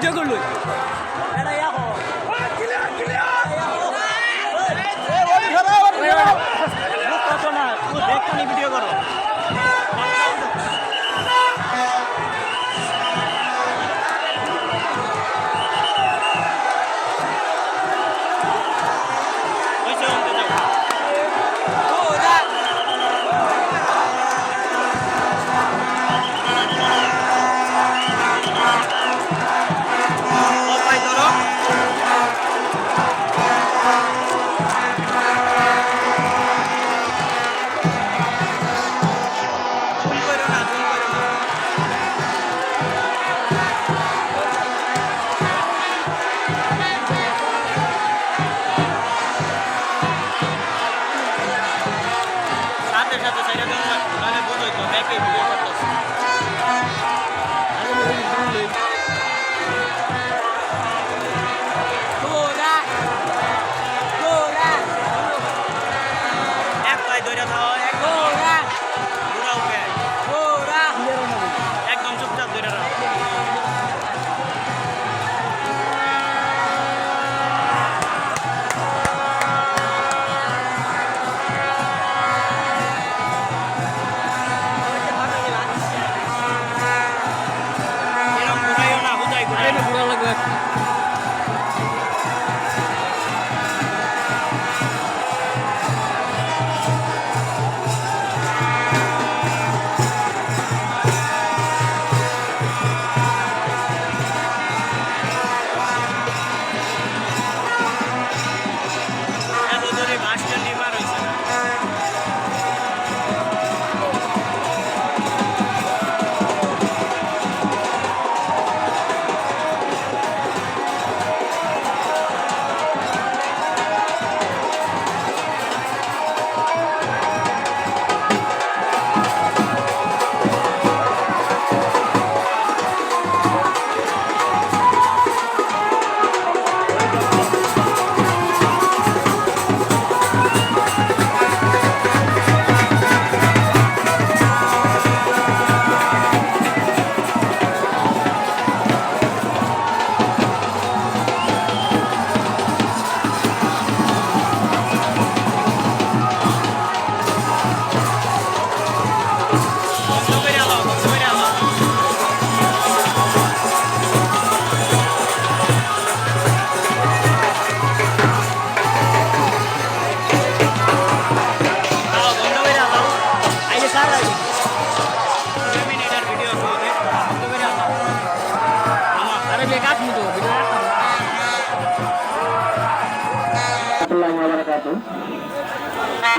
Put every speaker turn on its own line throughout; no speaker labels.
Video করলো video করো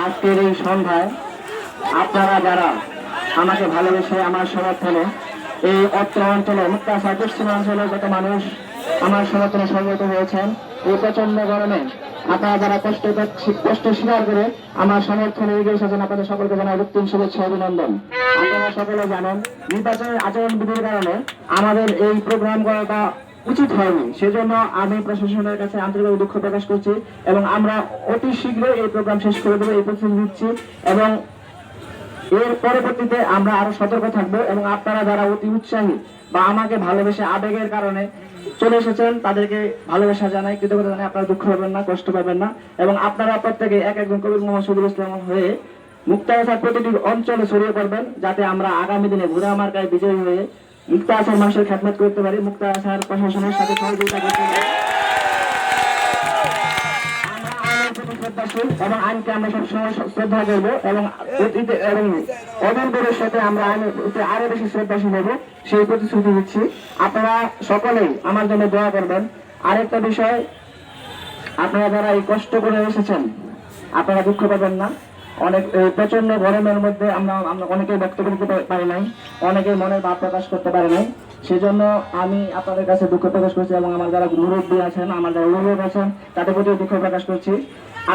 আজকের এই সন্ধ্যায় আপনারা যারা আমাকে ভালোবেসে আমার সমর্থনে এই অত্র অঞ্চলে মুক্তাগাছা পশ্চিমাঞ্চলের যত মানুষ আমার সমর্থনে সমবেত হয়েছেন, এই প্রচন্ড গরমে আপনারা যারা কষ্ট স্বীকার করে আমার সমর্থনে এগিয়ে এসেছেন, আপনাদের সকলকে জানাই রক্তিম শুভেচ্ছা অভিনন্দন। আপনারা সকলে জানেন নির্বাচনের আচরণবিধির কারণে আমাদের এই প্রোগ্রাম করাটা উচিত হয়নি, সেজন্য আমি প্রশাসনের কাছে আন্তরিকভাবে দুঃখ প্রকাশ করছি এবং আমরা অতি শীঘ্রই এই প্রোগ্রাম শেষ করে দেবো এই প্রতিশ্রুতি দিচ্ছি এবং এর পরবর্তীতে আমরা আরো সতর্ক থাকবো। এবং আপনারা যারা অতি উৎসাহী বা আমাকে ভালোবেসে আবেগের কারণে চলে এসেছেন তাদেরকে ভালোবাসা জানাই, কৃতজ্ঞতা জানাই। আপনারা দুঃখ পাবেন না, কষ্ট পাবেন না এবং আপনারা প্রত্যেকে এক একজন কবি মোহাম্মদ শহীদুল ইসলাম হয়ে মুক্তাগাছার প্রতিটি অঞ্চলে ছড়িয়ে পড়বেন, যাতে আমরা আগামী দিনে ভুরা মার্কায় বিজয়ী হয়ে মুক্তাগাছার মানুষের খেদমত করতে পারি, মুক্তাগাছার প্রশাসনের সাথে সহযোগিতা করতে পারি এবং আইনকে আমরা সবসময় শ্রদ্ধা করবো এবং অদূর ভবিষ্যতে আমরা আরো বেশি শ্রদ্ধাশীল হবো, সেই প্রতিশ্রুতি দিচ্ছি। আপনারা সকলেই আমার জন্য দোয়া করবেন। আরেকটা বিষয়, আপনারা যারা এই কষ্ট করে এসেছেন আপনারা দুঃখ পাবেন না। অনেক প্রচন্ড গরমের মধ্যে আমরা অনেকে বক্তব্য দিতে পারি নাই, অনেকে মনের ভাব প্রকাশ করতে পারে নাই, সেজন্য আমি আপনাদের কাছে দুঃখ প্রকাশ করছি এবং আমার যারা মুরব্বী আছেন, আমার যারা অভিভাবক আছেন তাদের প্রতি দুঃখ প্রকাশ করছি।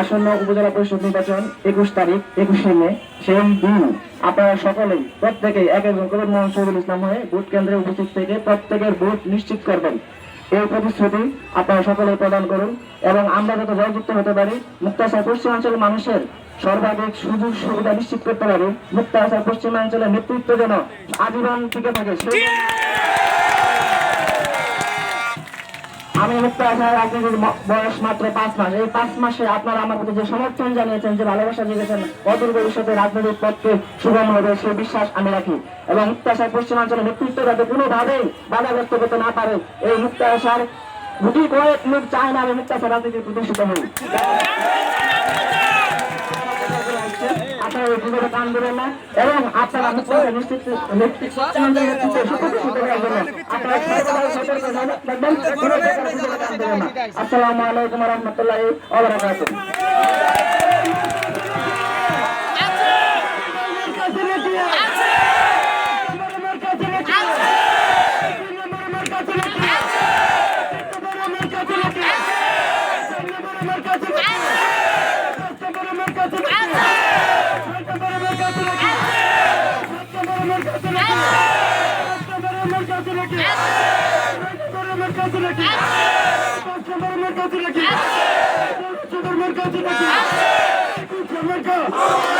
আসন্ন উপজেলা পরিষদ নির্বাচন 21 তারিখ 21শে মে, সেই দিন আপনারা সকলেই প্রত্যেকেই এক একজন কবি মোহাম্মদ শহীদুল ইসলাম হয়ে ভোট কেন্দ্রে উপস্থিত থেকে প্রত্যেকের ভোট নিশ্চিত করবেন, এই প্রতিশ্রুতি আপনারা সকলে প্রদান করুন এবং আমরা যত জয়যুক্ত হতে পারি, মুক্তাগাছা পশ্চিমাঞ্চলের মানুষের সর্বাধিক সুযোগ সুবিধা নিশ্চিত করতে পারি, মুক্তাগাছা পশ্চিমাঞ্চলের নেতৃত্ব যেন আজীবন টিকে থাকে আমি মুক্ত আশার রাজনীতির বয়স মাত্র 5 মাস। এই 5 মাসে আপনারা আমার প্রতি যে সমর্থন জানিয়েছেন, যে ভালোবাসা দিয়েছেন, অদূর ভবিষ্যতে রাজনৈতিক পথে সুগম হবে সেই বিশ্বাস আমি রাখি। এবং মুক্ত আশার পশ্চিমাঞ্চলের নেতৃত্ব যাতে কোনোভাবেই বাধাগ্রস্ত করতে না পারে, এই মুক্ত আশার গুটি কয়েক লোক চায় না আমি মুক্ত আশার রাজনীতি প্রতিষ্ঠিত হই। আপনারা এইভাবে কান দেবেন না এবং আপনারা মুক্ত আশার নেতৃত্ব সুপ্রতিষ্ঠিত করার জন্য আপনারা সর্বদা সতর্ক থাকবেন, কোনো প্রকার সুযোগে কান দেবেন না। আসসালামু আলাইকুম ওয়া রাহমাতুল্লাহি ওয়া বারাকাতুহু।
America!